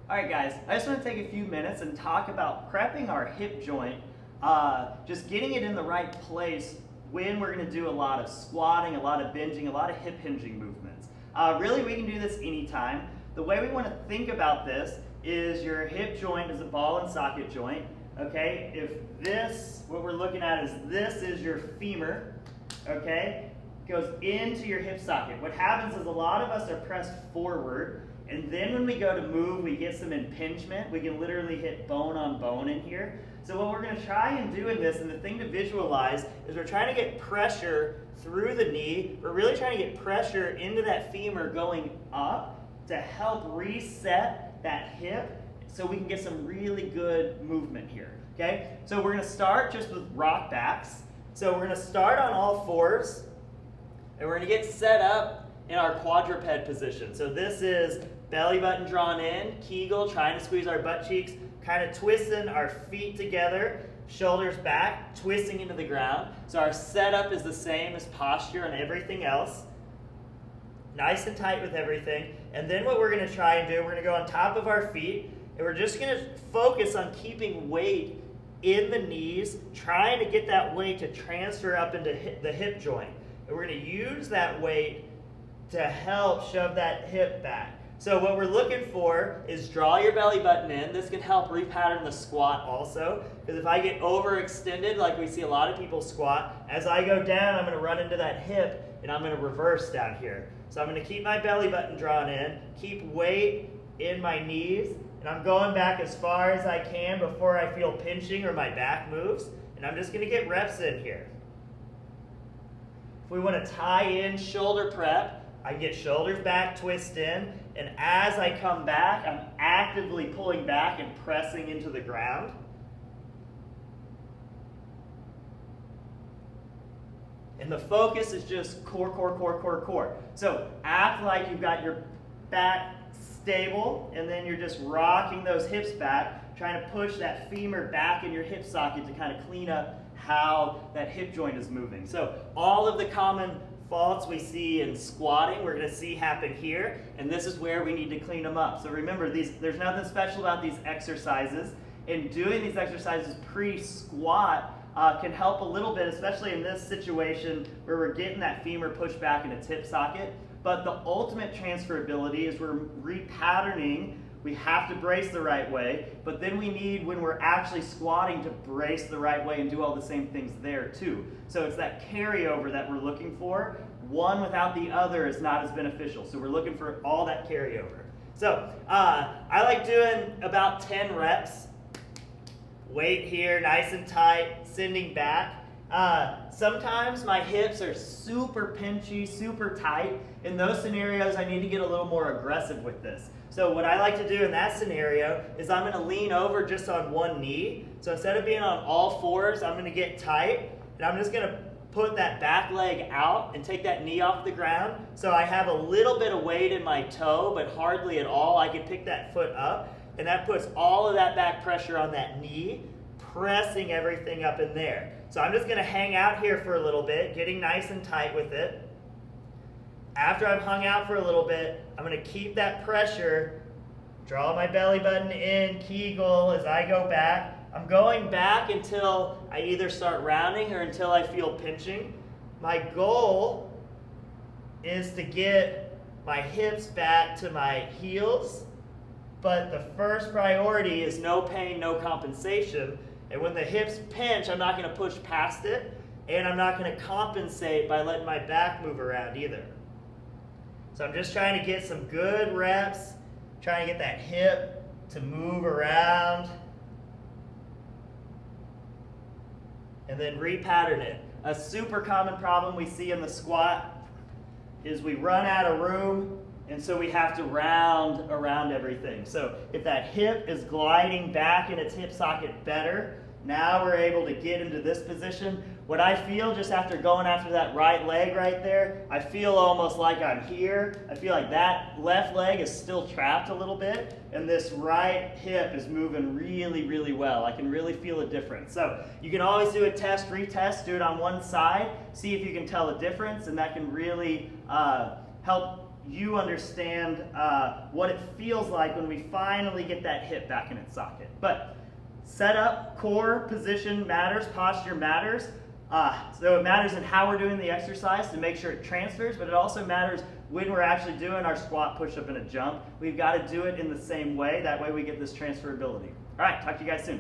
All right, guys, I just want to take a few minutes and talk about prepping our hip joint, just getting it in the right place when we're going to do a lot of squatting, a lot of binging, a lot of hip hinging movements. Really, we can do this anytime. The way we want to think about this is your hip joint is a ball and socket joint. Okay, if this, what we're looking at is this is your femur, okay, goes into your hip socket. What happens is a lot of us are pressed forward, and then when we go to move, we get some impingement. We can literally hit bone on bone in here. So what we're going to try and do in this, and the thing to visualize, is we're trying to get pressure through the knee. We're really trying to get pressure into that femur going up to help reset that hip so we can get some really good movement here. Okay? So we're going to start just with rock backs. So we're going to start on all fours, and we're going to get set up in our quadruped position. So this is belly button drawn in, Kegel, trying to squeeze our butt cheeks, kind of twisting our feet together, shoulders back, twisting into the ground. So our setup is the same as posture and everything else. Nice and tight with everything. And then what we're going to try and do, we're going to go on top of our feet, and we're just going to focus on keeping weight in the knees, trying to get that weight to transfer up into the hip joint. And we're going to use that weight to help shove that hip back. So what we're looking for is draw your belly button in. This can help repattern the squat also, because if I get overextended like we see a lot of people squat, as I go down I'm going to run into that hip and I'm going to reverse down here. So I'm going to keep my belly button drawn in, keep weight in my knees, and I'm going back as far as I can before I feel pinching or my back moves, and I'm just going to get reps in here. If we want to tie in shoulder prep, I get shoulders back, twist in, and as I come back, I'm actively pulling back and pressing into the ground. And the focus is just core, core, core, core, core. So act like you've got your back stable, and then you're just rocking those hips back, trying to push that femur back in your hip socket to kind of clean up how that hip joint is moving. So all of the common faults we see in squatting, we're going to see happen here, and this is where we need to clean them up. So remember, there's nothing special about these exercises, and doing these exercises pre-squat can help a little bit, especially in this situation where we're getting that femur pushed back in its hip socket. But the ultimate transferability is we're repatterning. We have to brace the right way, but then we need, when we're actually squatting, to brace the right way and do all the same things there too. So it's that carryover that we're looking for. One without the other is not as beneficial. So we're looking for all that carryover. So I like doing about 10 reps. Weight here, nice and tight, sending back. Sometimes my hips are super pinchy, super tight. In those scenarios, I need to get a little more aggressive with this. So what I like to do in that scenario is I'm going to lean over just on one knee. So instead of being on all fours, I'm going to get tight, and I'm just going to put that back leg out and take that knee off the ground. So I have a little bit of weight in my toe, but hardly at all. I can pick that foot up, and that puts all of that back pressure on that knee, pressing everything up in there. So I'm just going to hang out here for a little bit, getting nice and tight with it. After I've hung out for a little bit, I'm going to keep that pressure, draw my belly button in, Kegel as I go back. I'm going back until I either start rounding or until I feel pinching. My goal is to get my hips back to my heels, but the first priority is no pain, no compensation. And when the hips pinch, I'm not going to push past it, and I'm not going to compensate by letting my back move around either. So I'm just trying to get some good reps, trying to get that hip to move around, and then repattern it. A super common problem we see in the squat is we run out of room, and so we have to round around everything. So if that hip is gliding back in its hip socket better, now we're able to get into this position. What I feel just after going after that right leg right there, I feel almost like I'm here. I feel like that left leg is still trapped a little bit, and this right hip is moving really, really well. I can really feel a difference. So you can always do a test, retest, do it on one side, see if you can tell a difference, and that can really help you understand what it feels like when we finally get that hip back in its socket. But setup, core position matters, posture matters. So it matters in how we're doing the exercise to make sure it transfers, but it also matters when we're actually doing our squat, push-up, and a jump. We've got to do it in the same way. That way we get this transferability. All right, talk to you guys soon.